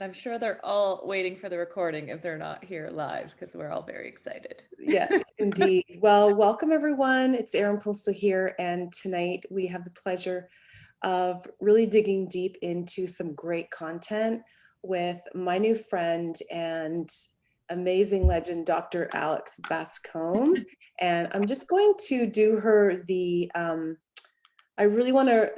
I'm sure they're all waiting for the recording if they're not here live, because we're all very excited. Yes, indeed. Well, welcome everyone. It's Erin Postal here, and tonight we have the pleasure of really digging deep into some great content with my new friend and amazing legend, Dr. Alex Bascom. And I'm just going to do her I really want to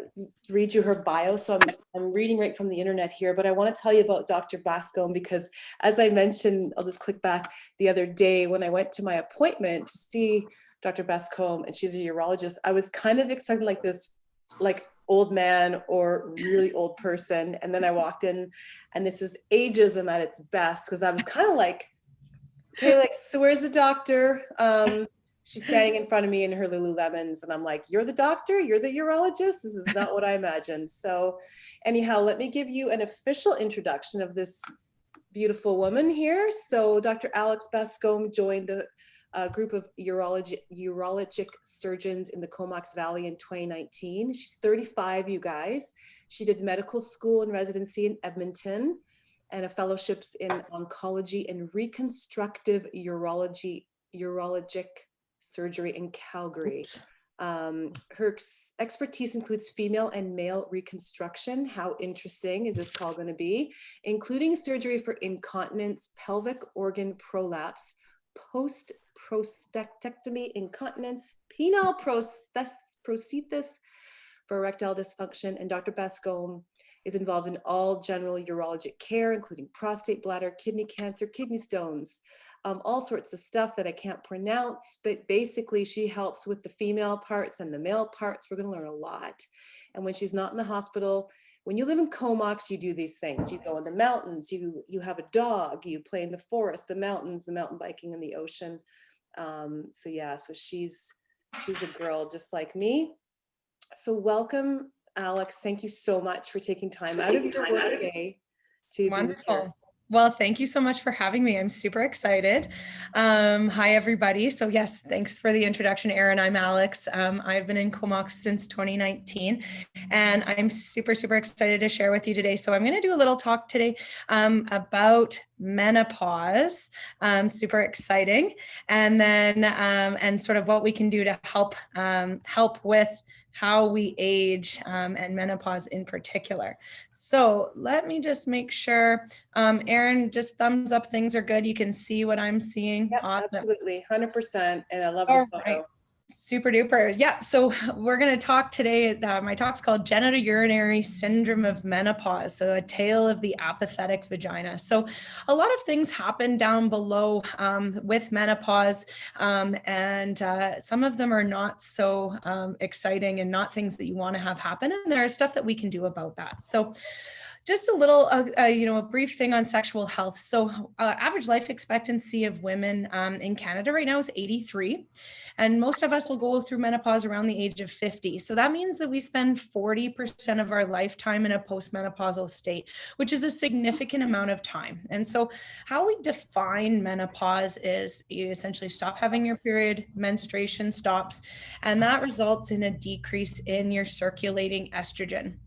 read you her bio. So I'm reading right from the internet here, but I want to tell you about Dr. Bascom because, as I mentioned, I'll just click back the other day when I went to my appointment to see Dr. Bascom, and she's a urologist. I was kind of expecting like this, like old man or really old person. And then I walked in and this is ageism at its best because I was kind of like, okay, like, so where's the doctor? She's standing in front of me in her Lululemons, and I'm like, you're the doctor? You're the urologist? This is not what I imagined. So anyhow, let me give you an official introduction of this beautiful woman here. So Dr. Alex Bascom joined the group of urologic surgeons in the Comox Valley in 2019. She's 35, you guys. She did medical school and residency in Edmonton and a fellowships in oncology and reconstructive urologic surgery in Calgary. Her expertise includes female and male reconstruction. How interesting is this call going to be? Including surgery for incontinence, pelvic organ prolapse, post-prostatectomy, incontinence, penile prosthesis for erectile dysfunction. And Dr. Bascom is involved in all general urologic care, including prostate, bladder, kidney cancer, kidney stones, all sorts of stuff that I can't pronounce, but basically she helps with the female parts and the male parts. We're going to learn a lot. And when she's not in the hospital, when you live in Comox, you do these things. You go in the mountains, you have a dog, you play in the forest, the mountains, the mountain biking in the ocean. So she's a girl just like me. So welcome, Alex. Thank you so much for taking time out of your workday to be here. Well, thank you so much for having me. I'm super excited. Hi, everybody. So yes, thanks for the introduction, Erin. I'm Alex. I've been in Comox since 2019, and I'm super, super excited to share with you today. So I'm going to do a little talk today about menopause. Super exciting. And then and sort of what we can do to help with how we age and menopause in particular. So let me just make sure, Erin, just thumbs up, things are good. You can see what I'm seeing. Yep, awesome. Absolutely, 100%. And I love the photo. Right. Super duper. Yeah. So we're going to talk today. My talk's called Genitourinary Syndrome of Menopause. So a tale of the apathetic vagina. So a lot of things happen down below with menopause. And some of them are not so exciting and not things that you want to have happen. And there is stuff that we can do about that. So just a little, a brief thing on sexual health. So average life expectancy of women in Canada right now is 83. And most of us will go through menopause around the age of 50. So that means that we spend 40% of our lifetime in a postmenopausal state, which is a significant amount of time. And so how we define menopause is you essentially stop having your period, menstruation stops, and that results in a decrease in your circulating estrogen.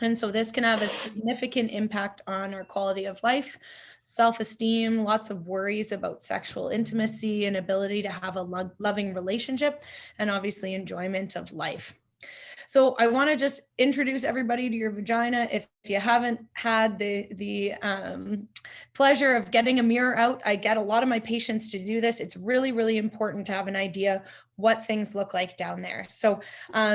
And so this can have a significant impact on our quality of life, self-esteem, lots of worries about sexual intimacy and ability to have a loving relationship, and obviously enjoyment of life. So I want to just introduce everybody to your vagina. If you haven't had the pleasure of getting a mirror out, I get a lot of my patients to do this. It's really, really important to have an idea what things look like down there. So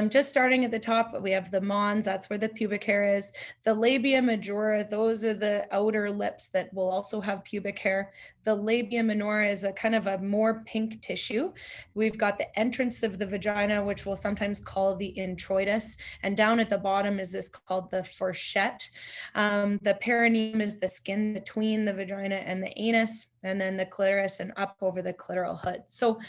just starting at the top, we have the mons, that's where the pubic hair is. The labia majora, those are the outer lips that will also have pubic hair. The labia minora is a kind of a more pink tissue. We've got the entrance of the vagina, which we'll sometimes call the introitus. And down at the bottom is this called the fourchette. The perineum is the skin between the vagina and the anus, and then the clitoris and up over the clitoral hood. So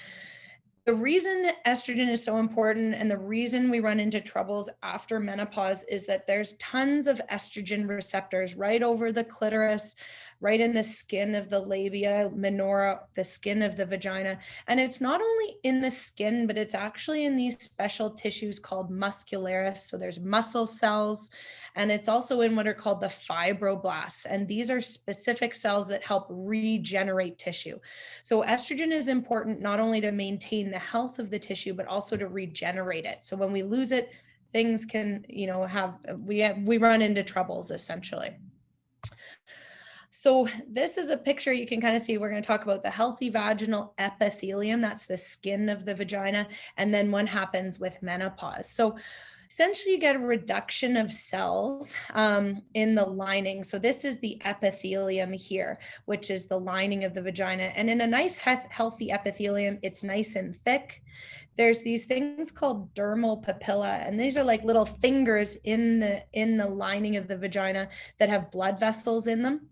the reason estrogen is so important and the reason we run into troubles after menopause is that there's tons of estrogen receptors right over the clitoris, right in the skin of the labia minora, the skin of the vagina. And it's not only in the skin, but it's actually in these special tissues called muscularis. So there's muscle cells, and it's also in what are called the fibroblasts. And these are specific cells that help regenerate tissue. So estrogen is important not only to maintain the health of the tissue, but also to regenerate it. So when we lose it, things can, we run into troubles essentially. So this is a picture you can kind of see. We're going to talk about the healthy vaginal epithelium. That's the skin of the vagina. And then what happens with menopause. So essentially you get a reduction of cells in the lining. So this is the epithelium here, which is the lining of the vagina. And in a nice healthy epithelium, it's nice and thick. There's these things called dermal papilla, and these are like little fingers in the lining of the vagina that have blood vessels in them.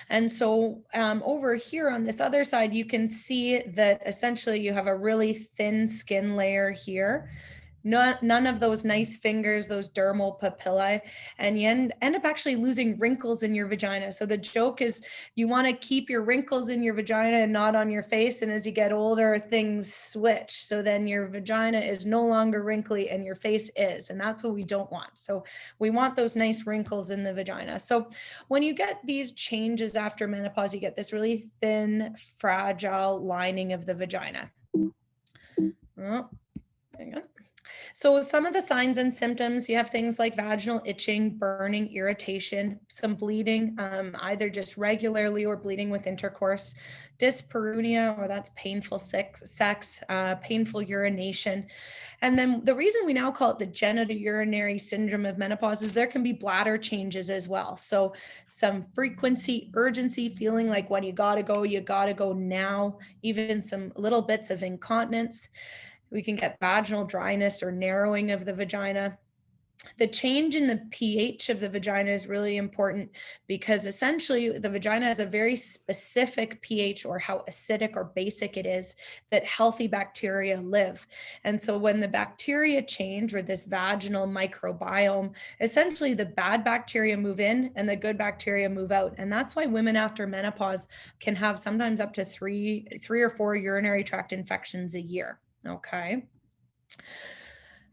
And so over here on this other side, you can see that essentially you have a really thin skin layer here. None of those nice fingers, those dermal papillae, and you end up actually losing wrinkles in your vagina. So the joke is you want to keep your wrinkles in your vagina and not on your face. And as you get older, things switch. So then your vagina is no longer wrinkly and your face is, and that's what we don't want. So we want those nice wrinkles in the vagina. So when you get these changes after menopause, you get this really thin, fragile lining of the vagina. Oh, hang on. So some of the signs and symptoms, you have things like vaginal itching, burning, irritation, some bleeding, either just regularly or bleeding with intercourse, dyspareunia, or that's painful sex, painful urination. And then the reason we now call it the genitourinary syndrome of menopause is there can be bladder changes as well. So some frequency, urgency, feeling like when you gotta go now, even some little bits of incontinence. We can get vaginal dryness or narrowing of the vagina. The change in the pH of the vagina is really important because essentially the vagina has a very specific pH, or how acidic or basic it is, that healthy bacteria live. And so when the bacteria change, or this vaginal microbiome, essentially the bad bacteria move in and the good bacteria move out. And that's why women after menopause can have sometimes up to three or four urinary tract infections a year. Okay.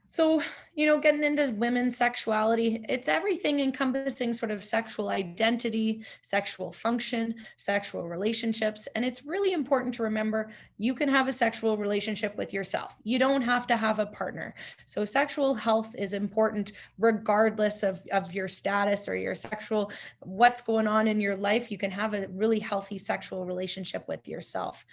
So, getting into women's sexuality, it's everything encompassing sort of sexual identity, sexual function, sexual relationships. And it's really important to remember you can have a sexual relationship with yourself. You don't have to have a partner. So sexual health is important regardless of your status or your sexual, what's going on in your life. You can have a really healthy sexual relationship with yourself.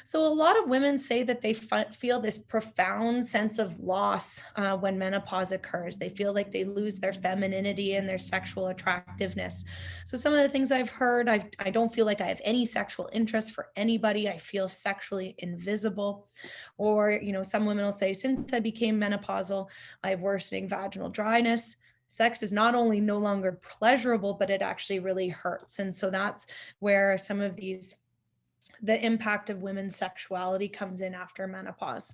So a lot of women say that they feel this profound sense of loss when menopause occurs. They feel like they lose their femininity and their sexual attractiveness. So some of the things I've heard, I don't feel like I have any sexual interest for anybody. I feel sexually invisible. Or, some women will say, since I became menopausal, I have worsening vaginal dryness. Sex is not only no longer pleasurable, but it actually really hurts. And so that's where some of the impact of women's sexuality comes in after menopause.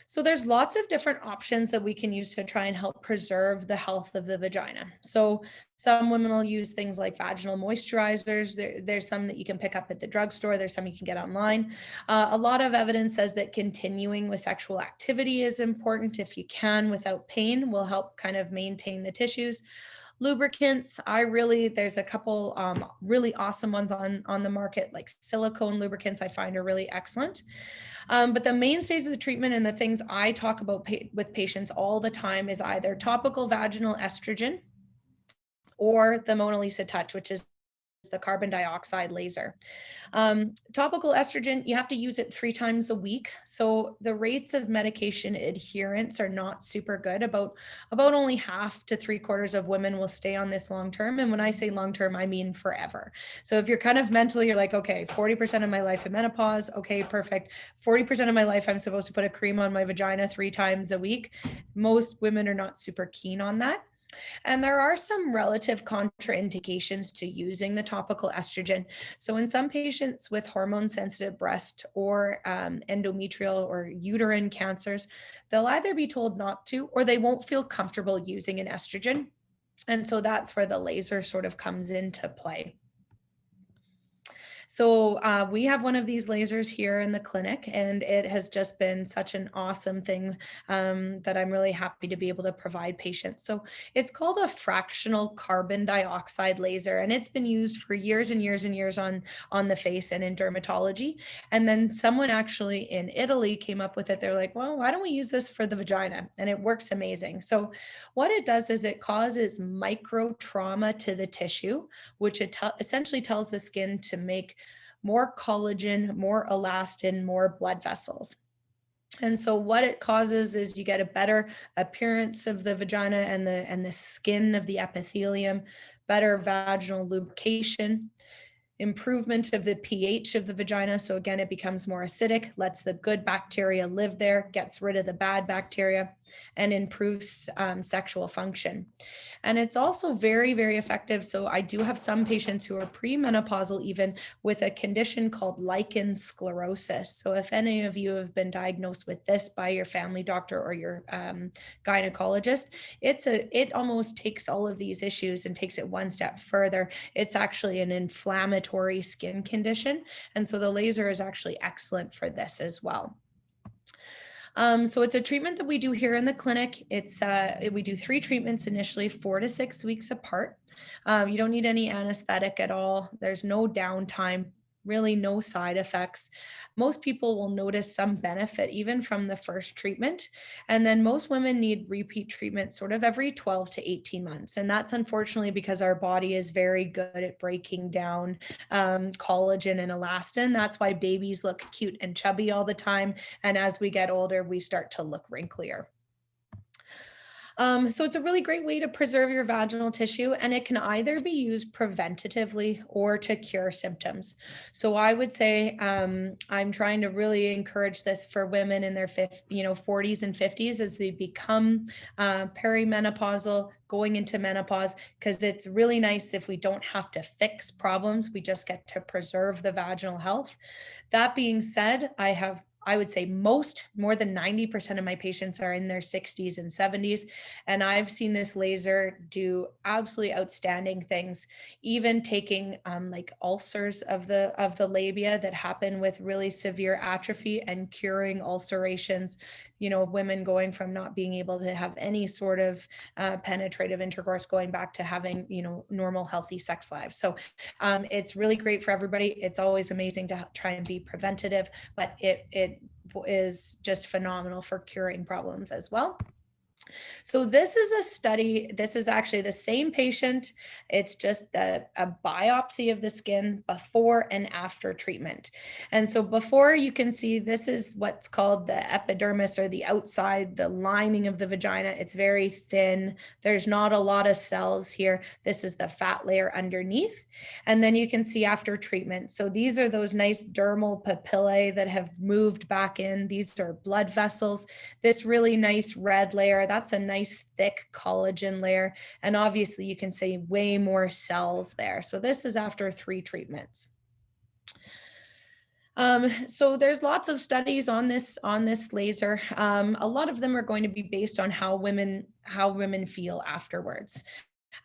So there's lots of different options that we can use to try and help preserve the health of the vagina. So some women will use things like vaginal moisturizers. There's some that you can pick up at the drugstore. There's some you can get online. A lot of evidence says that continuing with sexual activity is important if you can without pain, will help kind of maintain the tissues. Lubricants, there's a couple really awesome ones on the market, like silicone lubricants I find are really excellent. But the mainstays of the treatment and the things I talk about with patients all the time is either topical vaginal estrogen or the Mona Lisa Touch, which is the carbon dioxide laser. Topical estrogen, you have to use it 3 times a week. So the rates of medication adherence are not super good. About only half to 3/4 of women will stay on this long term. And when I say long term, I mean forever. So if you're kind of mentally, you're like, okay, 40% of my life in menopause, okay, perfect. 40% of my life, I'm supposed to put a cream on my vagina 3 times a week. Most women are not super keen on that. And there are some relative contraindications to using the topical estrogen. So in some patients with hormone sensitive breast or endometrial or uterine cancers, they'll either be told not to, or they won't feel comfortable using an estrogen. And so that's where the laser sort of comes into play. So we have one of these lasers here in the clinic, and it has just been such an awesome thing that I'm really happy to be able to provide patients. So it's called a fractional carbon dioxide laser, and it's been used for years and years and years on the face and in dermatology. And then someone actually in Italy came up with it. They're like, well, why don't we use this for the vagina? And it works amazing. So what it does is it causes micro trauma to the tissue, which essentially tells the skin to make more collagen, more elastin, more blood vessels. And so what it causes is you get a better appearance of the vagina and the skin of the epithelium, better vaginal lubrication, improvement of the pH of the vagina. So again, it becomes more acidic, lets the good bacteria live there, gets rid of the bad bacteria, and improves sexual function. And it's also very, very effective. So I do have some patients who are premenopausal even with a condition called lichen sclerosis. So if any of you have been diagnosed with this by your family doctor or your gynecologist, it almost takes all of these issues and takes it one step further. It's actually an inflammatory skin condition. And so the laser is actually excellent for this as well. So it's a treatment that we do here in the clinic. We do 3 treatments initially, 4 to 6 weeks apart. You don't need any anesthetic at all. There's no downtime, really no side effects. Most people will notice some benefit even from the first treatment. And then most women need repeat treatment sort of every 12 to 18 months. And that's unfortunately because our body is very good at breaking down collagen and elastin. That's why babies look cute and chubby all the time. And as we get older, we start to look wrinklier. So it's a really great way to preserve your vaginal tissue, and it can either be used preventatively or to cure symptoms. So I would say I'm trying to really encourage this for women in their 40s and 50s as they become perimenopausal, going into menopause, because it's really nice if we don't have to fix problems, we just get to preserve the vaginal health. That being said, I would say more than 90% of my patients are in their 60s and 70s. And I've seen this laser do absolutely outstanding things, even taking like ulcers of the labia that happen with really severe atrophy and curing ulcerations, women going from not being able to have any sort of penetrative intercourse, going back to having, normal, healthy sex lives. So it's really great for everybody. It's always amazing to try and be preventative, but it is just phenomenal for curing problems as well. So this is a study. This is actually the same patient. It's just a biopsy of the skin before and after treatment. And so before, you can see this is what's called the epidermis, or the outside, the lining of the vagina. It's very thin. There's not a lot of cells here. This is the fat layer underneath. And then you can see after treatment. So these are those nice dermal papillae that have moved back in. These are blood vessels. This really nice red layer, that's a nice thick collagen layer. And obviously you can see way more cells there. So this is after 3 treatments. So there's lots of studies on this laser. A lot of them are going to be based on how women feel afterwards.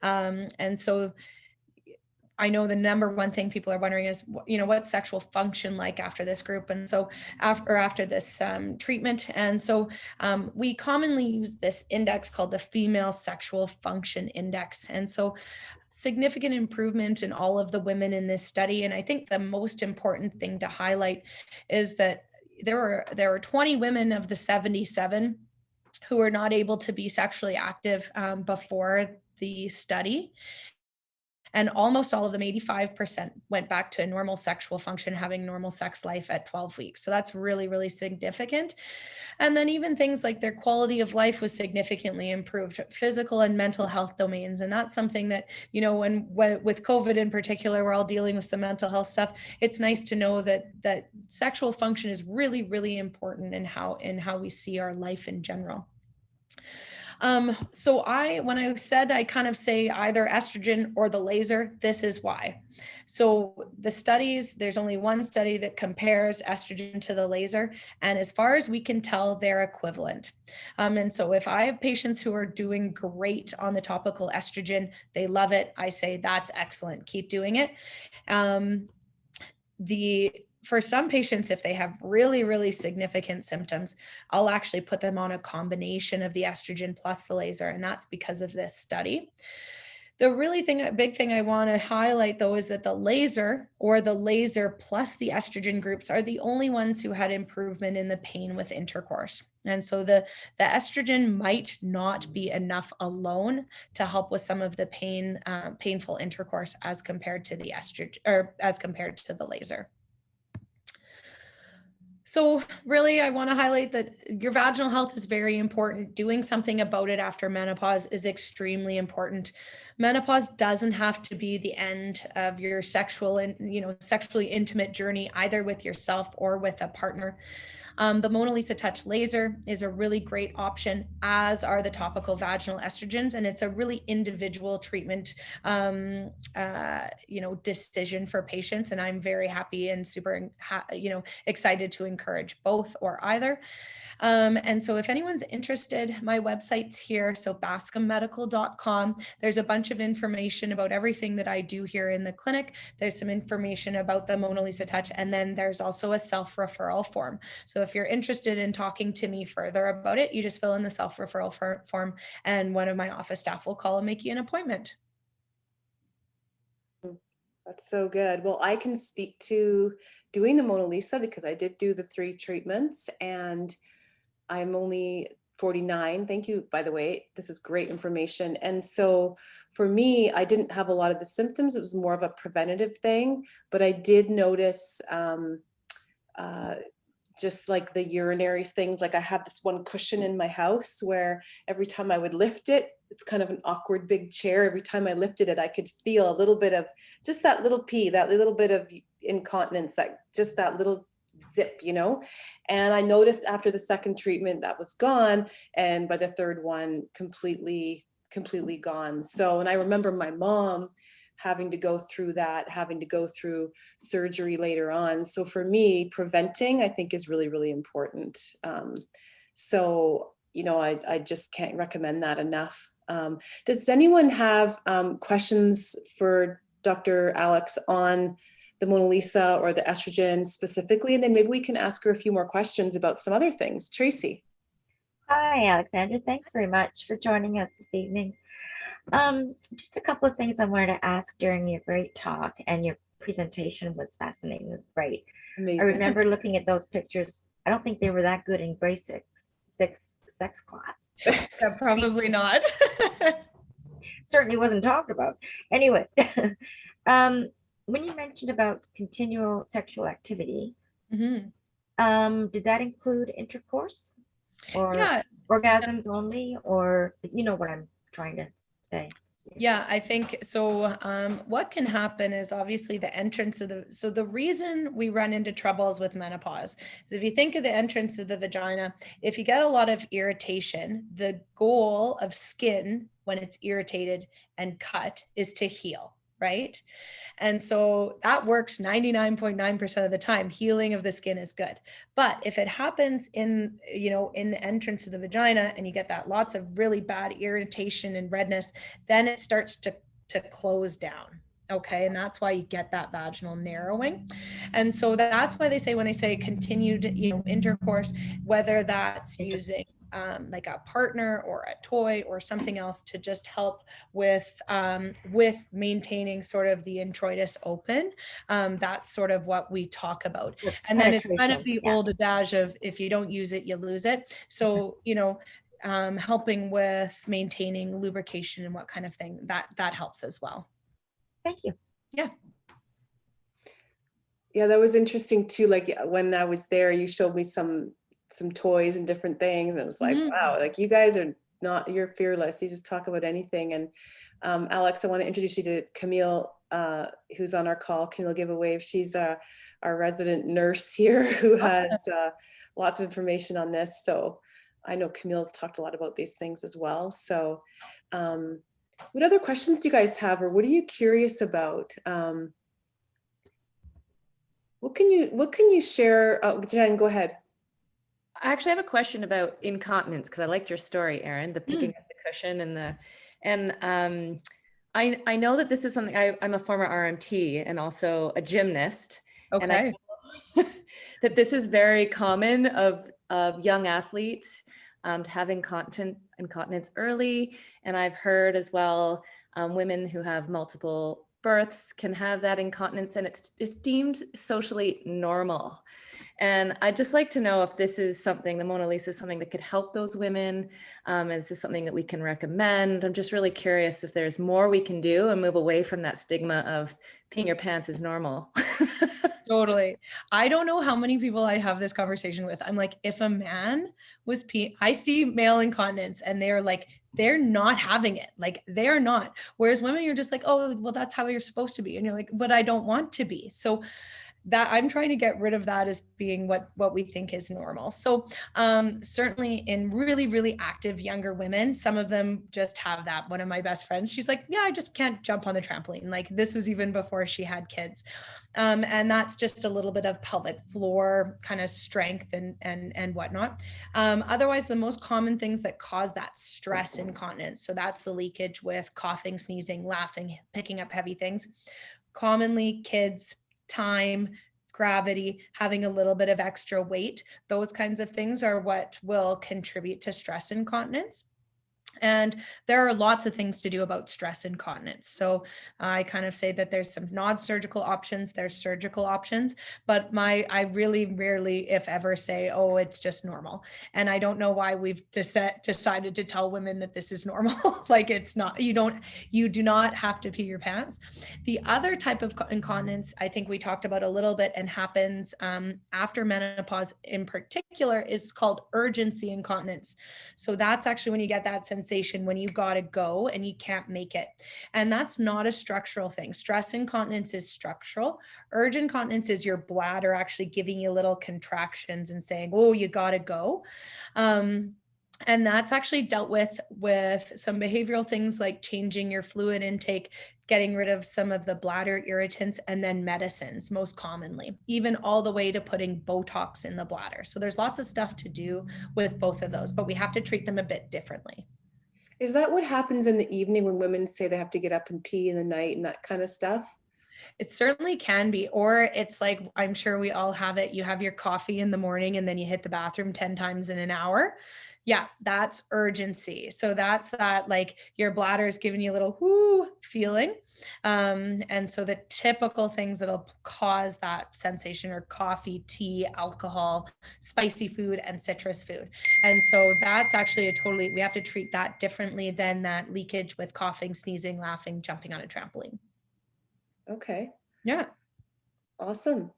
And so I know the number one thing people are wondering is, what's sexual function like after this group? And so after this treatment. And so we commonly use this index called the Female Sexual Function Index. And so significant improvement in all of the women in this study. And I think the most important thing to highlight is that there were 20 women of the 77 who were not able to be sexually active before the study. And almost all of them, 85%, went back to a normal sexual function, having normal sex life at 12 weeks. So that's really, really significant. And then even things like their quality of life was significantly improved, physical and mental health domains. And that's something that, when with COVID in particular, we're all dealing with some mental health stuff. It's nice to know that sexual function is really, really important in how we see our life in general. So when I said, I kind of say either estrogen or the laser, this is why. So the studies, there's only one study that compares estrogen to the laser. And as far as we can tell, they're equivalent. And so if I have patients who are doing great on the topical estrogen, they love it. I say, that's excellent. Keep doing it. For some patients, if they have really, really significant symptoms, I'll actually put them on a combination of the estrogen plus the laser. And that's because of this study. The big thing I want to highlight though, is that the laser or the laser plus the estrogen groups are the only ones who had improvement in the pain with intercourse. And so the estrogen might not be enough alone to help with some of the painful intercourse as compared to the estrogen or as compared to the laser. So really, I want to highlight that your vaginal health is very important. Doing something about it after menopause is extremely important. Menopause doesn't have to be the end of your sexually intimate journey, either with yourself or with a partner. The Mona Lisa Touch Laser is a really great option, as are the topical vaginal estrogens, and it's a really individual treatment, decision for patients. And I'm very happy and super, excited to encourage both or either. And so if anyone's interested, my website's here. So bascommedical.com. There's a bunch of information about everything that I do here in the clinic. There's some information about the Mona Lisa Touch, and then there's also a self-referral form. So if you're interested in talking to me further about it, you just fill in the self-referral form, and one of my office staff will call and make you an appointment. That's so good. Well, I can speak to doing the Mona Lisa because I did do the 3 treatments, and I'm only 49. Thank you, by the way. This is great information. And so for me, I didn't have a lot of the symptoms. It was more of a preventative thing, but I did notice just like the urinary things. Like I have this one cushion in my house where every time I would lift it, it's kind of an awkward big chair. Every time I lifted it, I could feel a little bit of just that little pee, that little bit of incontinence, that little zip, and I noticed after the second treatment that was gone, and by the third one completely gone. So, and I remember my mom having to go through surgery later on. So for me, preventing, I think, is really, really important. So I just can't recommend that enough. Does anyone have questions for Dr. Alex on the Mona Lisa or the estrogen specifically? And then maybe we can ask her a few more questions about some other things. Tracy. Hi, Alexandra. Thanks very much for joining us this evening. Just a couple of things I wanted to ask during your great talk, and your presentation was fascinating. It was great. Amazing. I remember looking at those pictures. I don't think they were that good in grade six sex class. Yeah, probably not. Certainly wasn't talked about. Anyway, when you mentioned about continual sexual activity, did that include intercourse or orgasms only, or you know what I'm trying to say? Yeah, I think so. What can happen is obviously the entrance of the reason we run into troubles with menopause is, if you think of the entrance of the vagina, if you get a lot of irritation, the goal of skin when it's irritated and cut is to heal, right? And so that works 99.9% of the time. Healing of the skin is good. But if it happens in the entrance of the vagina, and you get that lots of really bad irritation and redness, then it starts to close down. Okay. And that's why you get that vaginal narrowing. And so that's why they say, when they say continued, intercourse, whether that's using like a partner or a toy or something else to just help with maintaining sort of the introitus open. That's sort of what we talk about. And then it's kind of the old adage of, if you don't use it, you lose it. So, helping with maintaining lubrication and what kind of thing that helps as well. Thank you. Yeah. Yeah, that was interesting too. Like when I was there, you showed me some toys and different things, and it was like, wow, like you guys you're fearless. You just talk about anything. And Alex, I want to introduce you to Camille, who's on our call. Camille, give a wave. She's our resident nurse here who has lots of information on this. So I know Camille's talked a lot about these things as well. So what other questions do you guys have, or what are you curious about? What can you share? Jen, go ahead. I actually have a question about incontinence, because I liked your story, Erin, the picking up the cushion and I know that this is something I'm a former RMT and also a gymnast. And I Okay. know that this is very common of young athletes to have incontinence early. And I've heard as well, women who have multiple births can have that incontinence, and it's deemed socially normal. And I'd just like to know if this is something, the Mona Lisa is something that could help those women. Is this something that we can recommend? I'm just really curious if there's more we can do and move away from that stigma of peeing your pants is normal. Totally. I don't know how many people I have this conversation with. I'm like, if a man was I see male incontinence and they're like, they're not having it. Like they're not. Whereas women, you're just like, oh, well, that's how you're supposed to be. And you're like, but I don't want to be. So that I'm trying to get rid of that as being what we think is normal. So certainly in really, really active younger women, some of them just have that. One of my best friends, she's like, yeah, I just can't jump on the trampoline. Like this was even before she had kids. And that's just a little bit of pelvic floor kind of strength and whatnot. Otherwise, the most common things that cause that stress incontinence. So that's the leakage with coughing, sneezing, laughing, picking up heavy things. Commonly kids, time, gravity, having a little bit of extra weight, those kinds of things are what will contribute to stress incontinence. And there are lots of things to do about stress incontinence. So I kind of say that there's some non-surgical options, there's surgical options, but I really rarely, if ever, say, oh, it's just normal. And I don't know why we've decided to tell women that this is normal. Like it's not, you do not have to pee your pants. The other type of incontinence, I think we talked about a little bit and happens after menopause in particular, is called urgency incontinence. So that's actually when you get that sensation when you got to go and you can't make it. And that's not a structural thing. Stress incontinence is structural. Urge incontinence is your bladder actually giving you little contractions and saying, oh, you got to go. And that's actually dealt with some behavioral things like changing your fluid intake, getting rid of some of the bladder irritants, and then medicines most commonly, even all the way to putting Botox in the bladder. So there's lots of stuff to do with both of those, but we have to treat them a bit differently. Is that what happens in the evening when women say they have to get up and pee in the night and that kind of stuff? It certainly can be, or it's like, I'm sure we all have it. You have your coffee in the morning and then you hit the bathroom 10 times in an hour. Yeah, that's urgency. So that's that, like your bladder is giving you a little whoo feeling. And so the typical things that'll cause that sensation are coffee, tea, alcohol, spicy food, and citrus food. And so that's actually we have to treat that differently than that leakage with coughing, sneezing, laughing, jumping on a trampoline. Okay. Yeah. Awesome.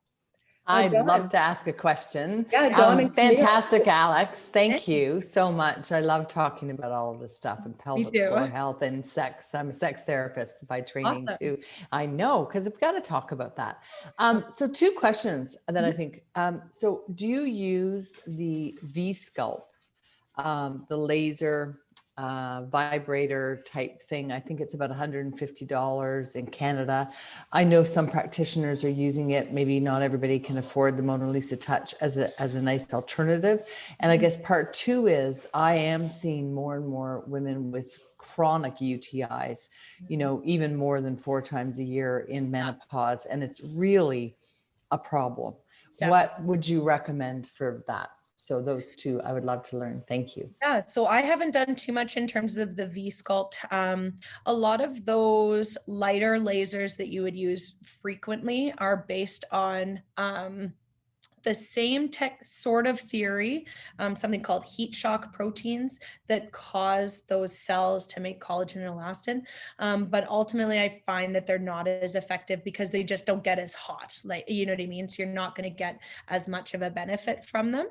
I'd Dawn. love to ask a question. Yeah, Dawn and Camille. Fantastic, Alex. Thank you so much. I love talking about all of this stuff and pelvic floor health and sex. I'm a sex therapist by training too. I know, because I've got to talk about that. So 2 questions that I think. So do you use the V-Sculpt, the laser vibrator type thing? I think it's about $150 in Canada. I know some practitioners are using it. Maybe not everybody can afford the Mona Lisa Touch as a nice alternative. And I guess part 2 is I am seeing more and more women with chronic UTIs, even more than 4 times a year in menopause. And it's really a problem. Yeah. What would you recommend for that? So those 2, I would love to learn. Thank you. Yeah, so I haven't done too much in terms of the V-Sculpt. A lot of those lighter lasers that you would use frequently are based on the same sort of theory, something called heat shock proteins that cause those cells to make collagen and elastin. But ultimately I find that they're not as effective because they just don't get as hot, like, you know what I mean? So you're not going to get as much of a benefit from them.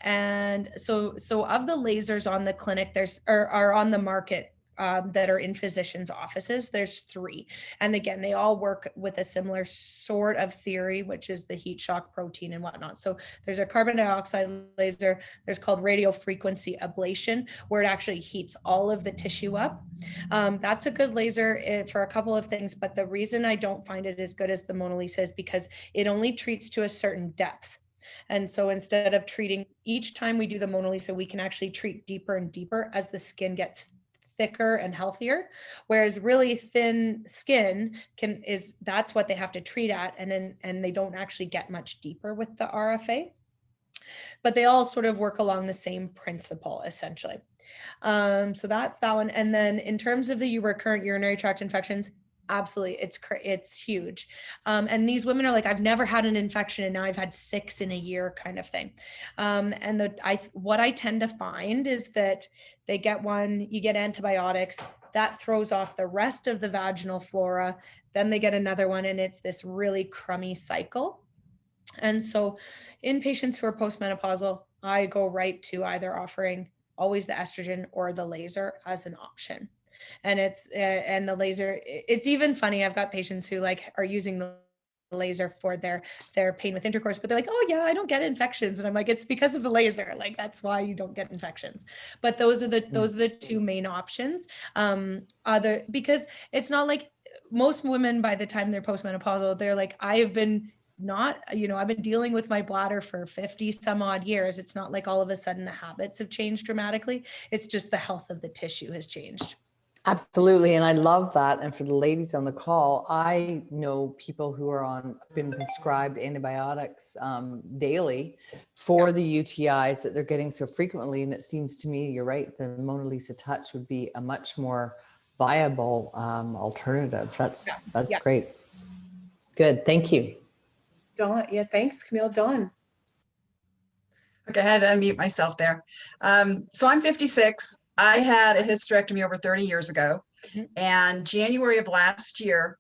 And so of the lasers on the clinic, are on the market that are in physicians' offices. There's 3. And again, they all work with a similar sort of theory, which is the heat shock protein and whatnot. So there's a carbon dioxide laser, there's called radio frequency ablation, where it actually heats all of the tissue up. That's a good laser for a couple of things, but the reason I don't find it as good as the Mona Lisa is because it only treats to a certain depth. And so instead of treating each time we do the Mona Lisa, we can actually treat deeper and deeper as the skin gets thicker and healthier, whereas really thin skin that's what they have to treat at, and they don't actually get much deeper with the RFA, but they all sort of work along the same principle essentially. So that's that one. And then in terms of the recurrent urinary tract infections, absolutely, it's huge. And these women are like, I've never had an infection and now I've had 6 in a year kind of thing. And what I tend to find is that they get one, you get antibiotics, that throws off the rest of the vaginal flora, then they get another one, and it's this really crummy cycle. And so in patients who are postmenopausal, I go right to either offering always the estrogen or the laser as an option. And and the laser, it's even funny. I've got patients who are using the laser for their pain with intercourse, but they're like, oh yeah, I don't get infections. And I'm like, it's because of the laser. That's why you don't get infections. But those are the 2 main options. Because it's not like most women, by the time they're postmenopausal, they're like, I've been dealing with my bladder for 50 some odd years. It's not like all of a sudden the habits have changed dramatically. It's just the health of the tissue has changed. Absolutely. And I love that. And for the ladies on the call, I know people who are been prescribed antibiotics daily for the UTIs that they're getting so frequently. And it seems to me, you're right, the Mona Lisa Touch would be a much more viable alternative. That's great. Good. Thank you. Dawn, yeah, thanks, Camille. Dawn. Okay, I had to unmute myself there. So I'm 56. I had a hysterectomy over 30 years ago, and January of last year,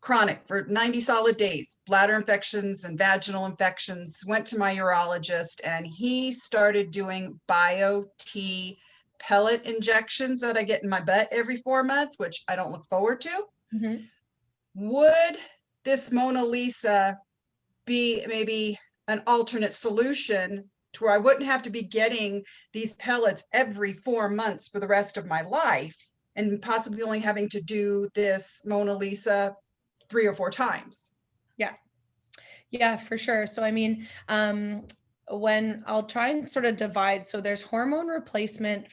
chronic for 90 solid days, bladder infections and vaginal infections, went to my urologist, and he started doing Bio-T pellet injections that I get in my butt every 4 months, which I don't look forward to. Mm-hmm. Would this Mona Lisa be maybe an alternate solution to where I wouldn't have to be getting these pellets every 4 months for the rest of my life, and possibly only having to do this Mona Lisa 3 or 4 times? Yeah, for sure. So, I mean, when I'll try and sort of divide, so there's hormone replacement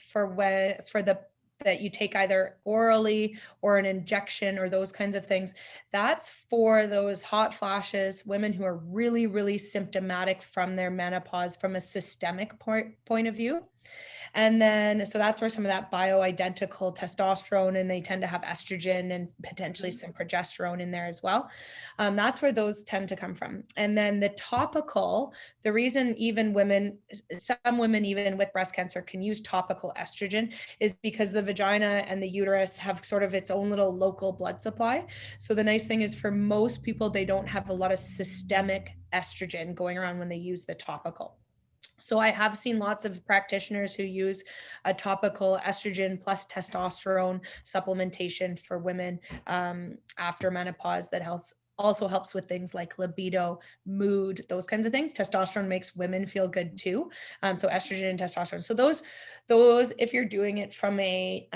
that you take either orally or an injection or those kinds of things. That's for those hot flashes, women who are really, really symptomatic from their menopause from a systemic point of view. And then, so that's where some of that bioidentical testosterone, and they tend to have estrogen and potentially some progesterone in there as well. That's where those tend to come from. And then the topical, the reason some women even with breast cancer can use topical estrogen is because the vagina and the uterus have sort of its own little local blood supply. So the nice thing is for most people, they don't have a lot of systemic estrogen going around when they use the topical. So I have seen lots of practitioners who use a topical estrogen plus testosterone supplementation for women after menopause that also helps with things like libido, mood, those kinds of things. Testosterone makes women feel good too. So estrogen and testosterone. So those, if you're doing it from a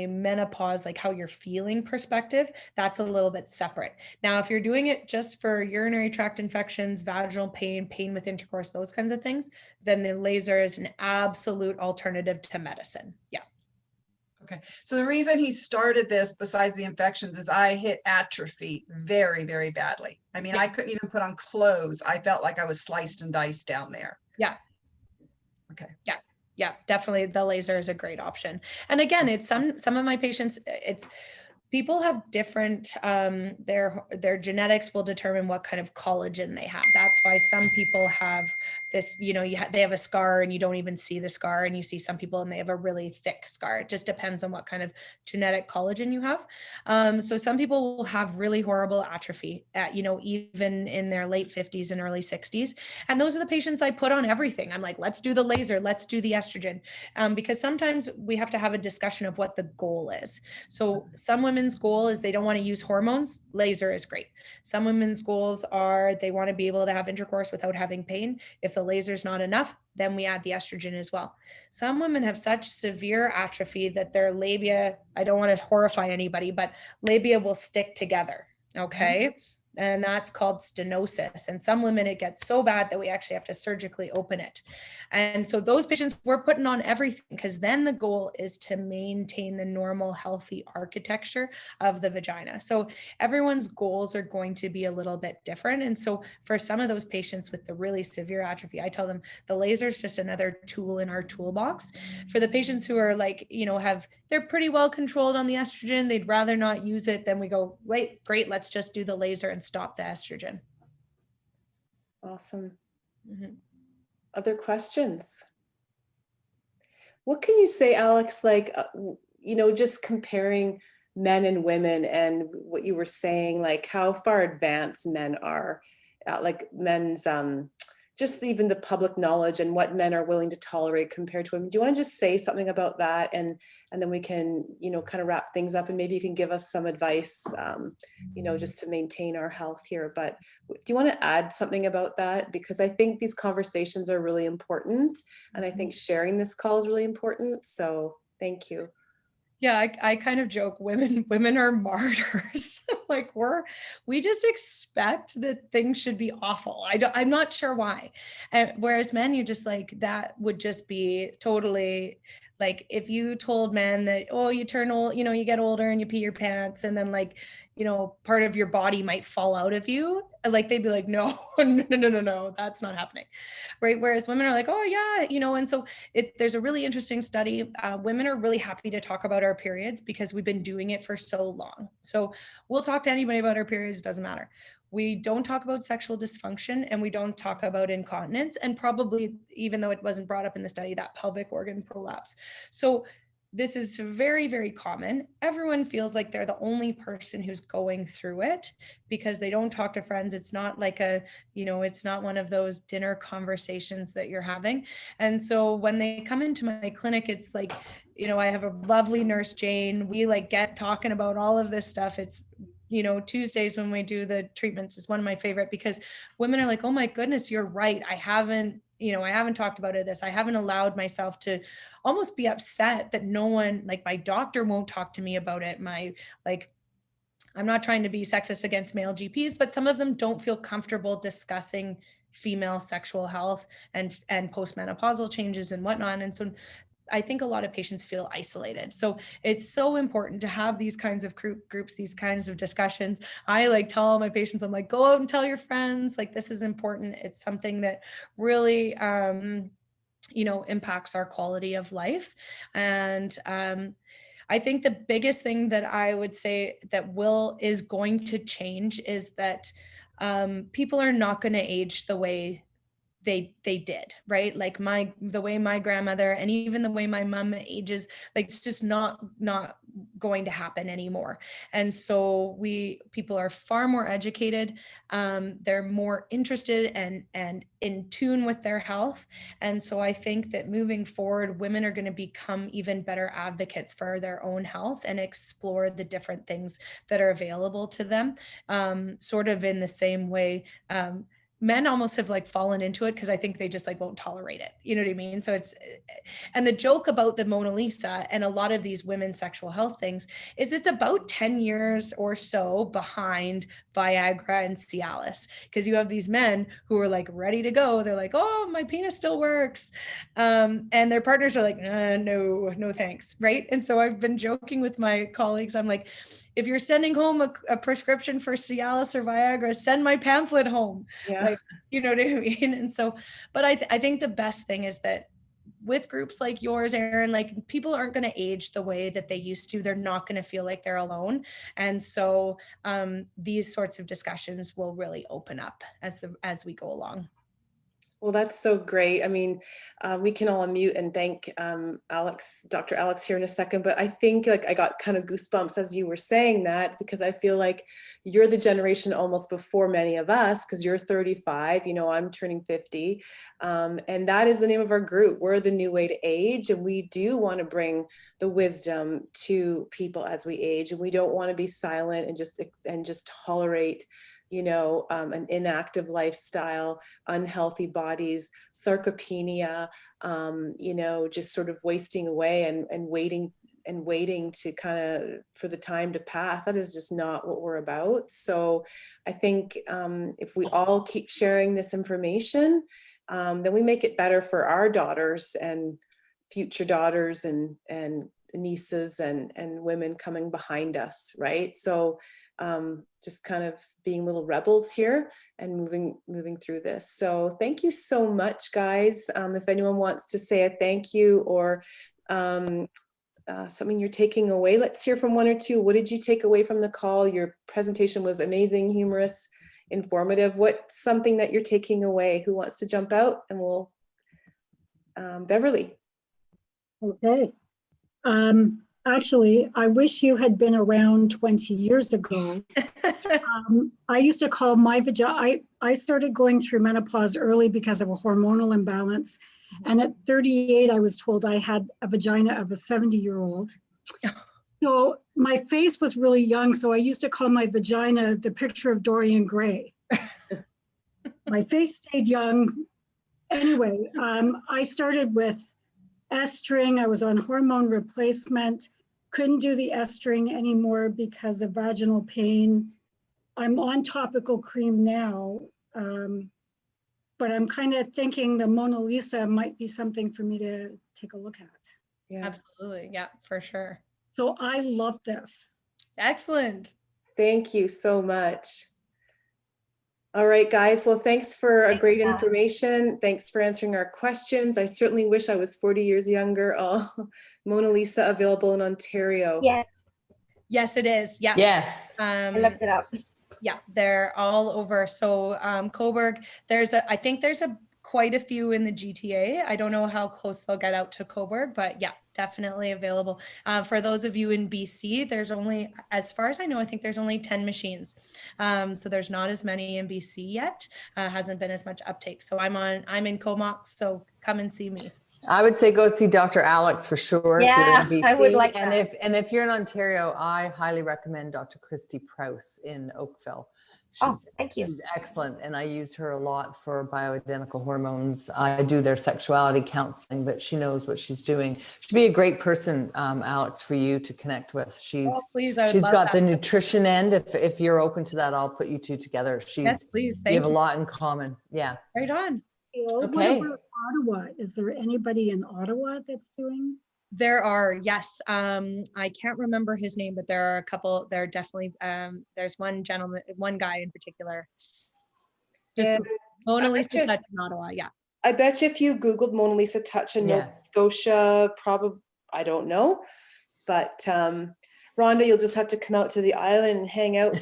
menopause, like how you're feeling perspective, that's a little bit separate. Now, if you're doing it just for urinary tract infections, vaginal pain with intercourse, those kinds of things, then the laser is an absolute alternative to medicine. Yeah. Okay. So the reason he started this, besides the infections, is I hit atrophy very, very badly. I mean, I couldn't even put on clothes. I felt like I was sliced and diced down there. Yeah. Okay. Yeah, definitely the laser is a great option. And again, it's some of my patients, People have different, their genetics will determine what kind of collagen they have. That's why some people have this, they have a scar and you don't even see the scar, and you see some people and they have a really thick scar. It just depends on what kind of genetic collagen you have. So some people will have really horrible atrophy at, even in their late 50s and early 60s. And those are the patients I put on everything. I'm like, let's do the laser, let's do the estrogen. Because sometimes we have to have a discussion of what the goal is. So some women's goal is they don't want to use hormones. Laser is great. Some women's goals are they want to be able to have intercourse without having pain. If the laser is not enough, then we add the estrogen as well. Some women have such severe atrophy that their labia, I don't want to horrify anybody, but labia will stick together. Okay. And that's called stenosis. And some women, it gets so bad that we actually have to surgically open it. And so those patients we're putting on everything, because then the goal is to maintain the normal, healthy architecture of the vagina. So everyone's goals are going to be a little bit different. And so for some of those patients with the really severe atrophy, I tell them the laser is just another tool in our toolbox. For the patients who are like, they're pretty well controlled on the estrogen, they'd rather not use it, then we go, wait, great, let's just do the laser and stop the estrogen. Awesome. Other questions? What can you say, Alex, like, just comparing men and women and what you were saying, like how far advanced men are, like men's, just even the public knowledge and what men are willing to tolerate compared to women. Do you want to just say something about that? And then we can, kind of wrap things up, and maybe you can give us some advice, just to maintain our health here. But do you want to add something about that? Because I think these conversations are really important. And I think sharing this call is really important. So thank you. Yeah, I kind of joke, women are martyrs. Like we just expect that things should be awful. I'm not sure why. And whereas men, you just like, that would just be totally like, if you told men that, oh, you turn old, you get older and you pee your pants, and then like, part of your body might fall out of you, like they'd be like, no, no, that's not happening. Right. Whereas women are like, oh yeah, and so there's a really interesting study. Women are really happy to talk about our periods because we've been doing it for so long. So we'll talk to anybody about our periods. It doesn't matter. We don't talk about sexual dysfunction, and we don't talk about incontinence, and probably, even though it wasn't brought up in the study, that pelvic organ prolapse. So this is very, very common. Everyone feels like they're the only person who's going through it because they don't talk to friends. It's not like it's not one of those dinner conversations that you're having. And so when they come into my clinic, it's like, I have a lovely nurse, Jane. We like get talking about all of this stuff. It's, Tuesdays when we do the treatments is one of my favorite, because women are like, oh my goodness, you're right. I haven't talked about this. I haven't allowed myself to almost be upset that no one, like my doctor won't talk to me about it. I'm not trying to be sexist against male GPs, but some of them don't feel comfortable discussing female sexual health and postmenopausal changes and whatnot. And so I think a lot of patients feel isolated. So it's so important to have these kinds of groups, these kinds of discussions. I like tell all my patients, I'm like, go out and tell your friends, like, this is important. It's something that really, impacts our quality of life. And I think the biggest thing that I would say that is going to change is that people are not going to age the way they did, right? Like the way my grandmother and even the way my mom ages, like it's just not going to happen anymore. And so people are far more educated. They're more interested and in tune with their health. And so I think that moving forward, women are going to become even better advocates for their own health and explore the different things that are available to them, sort of in the same way men almost have like fallen into it because I think they just like won't tolerate it. You know what I mean? So and the joke about the Mona Lisa and a lot of these women's sexual health things is it's about 10 years or so behind Viagra and Cialis, because you have these men who are like ready to go. They're like, oh, my penis still works. And their partners are like, no, thanks. Right. And so I've been joking with my colleagues. I'm like, if you're sending home a prescription for Cialis or Viagra, send my pamphlet home. Yeah. Like, you know what I mean? And so, but I think the best thing is that with groups like yours, Erin, like people aren't going to age the way that they used to. They're not going to feel like they're alone. And so these sorts of discussions will really open up as we go along. Well, that's so great. I mean, we can all unmute and thank Dr. Alex here in a second, but I think like I got kind of goosebumps as you were saying that, because I feel like you're the generation almost before many of us, because you're 35, you know, I'm turning 50. And that is the name of our group. We're the new way to age. And we do want to bring the wisdom to people as we age. And we don't want to be silent and just tolerate, you know, an inactive lifestyle, unhealthy bodies, sarcopenia, you know, just sort of wasting away and waiting to kind of for the time to pass. That is just not what we're about. So I think if we all keep sharing this information, then we make it better for our daughters and future daughters and nieces and women coming behind us, right? So just kind of being little rebels here and moving through this. So thank you so much, guys. If anyone wants to say a thank you or something you're taking away, let's hear from one or two. What did you take away from the call? Your presentation was amazing, humorous, informative. What's something that you're taking away? Who wants to jump out? And we'll, Beverly. Okay. Actually, I wish you had been around 20 years ago. I used to call my vagina, I started going through menopause early because of a hormonal imbalance. And at 38, I was told I had a vagina of a 70-year-old. So my face was really young. So I used to call my vagina the picture of Dorian Gray. My face stayed young. Anyway, I started with estering. I was on hormone replacement, couldn't do the estering anymore because of vaginal pain. I'm on topical cream now, but I'm kind of thinking the Mona Lisa might be something for me to take a look at. Yeah, absolutely. Yeah, for sure. So I love this. Excellent. Thank you so much. All right, guys. Well, thanks for a great information. Thanks for answering our questions. I certainly wish I was 40 years younger. Oh, Mona Lisa available in Ontario. Yes. Yes, it is. Yeah. Yes. I looked it up. Yeah, they're all over. So Coburg, I think there's quite a few in the GTA. I don't know how close they'll get out to Coburg, but yeah, definitely available. For those of you in BC, there's only, as far as I know, I think there's only 10 machines. So there's not as many in BC yet. Hasn't been as much uptake. So I'm in Comox, so come and see me. I would say go see Dr. Alex for sure. Yeah, if you're in BC. I would like and that. if you're in Ontario, I highly recommend Dr. Christy Prowse in Oakville. Thank you. She's excellent, and I use her a lot for bioidentical hormones. I do their sexuality counseling, but she knows what she's doing. She'd be a great person, Alex, for you to connect with. She's got the nutrition end. If you're open to that, I'll put you two together. Yes, please. You have a lot in common. Yeah. Right on. Okay. What about Ottawa? Is there anybody in Ottawa that's doing? There are, yes. I can't remember his name, but there are a couple. There are definitely, there's one guy in particular. Just Mona Lisa Touch in Ottawa, yeah. I bet you if you Googled Mona Lisa Touch in Nova Scotia, probably, I don't know. But Rhonda, you'll just have to come out to the island and hang out.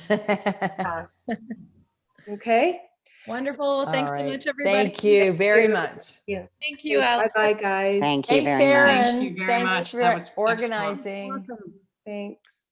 Okay? Wonderful. Thanks so much, everybody. Thank you very much. Thank you, Alex. Bye-bye, guys. Thank you very much. Thanks for organizing. Awesome. Thanks.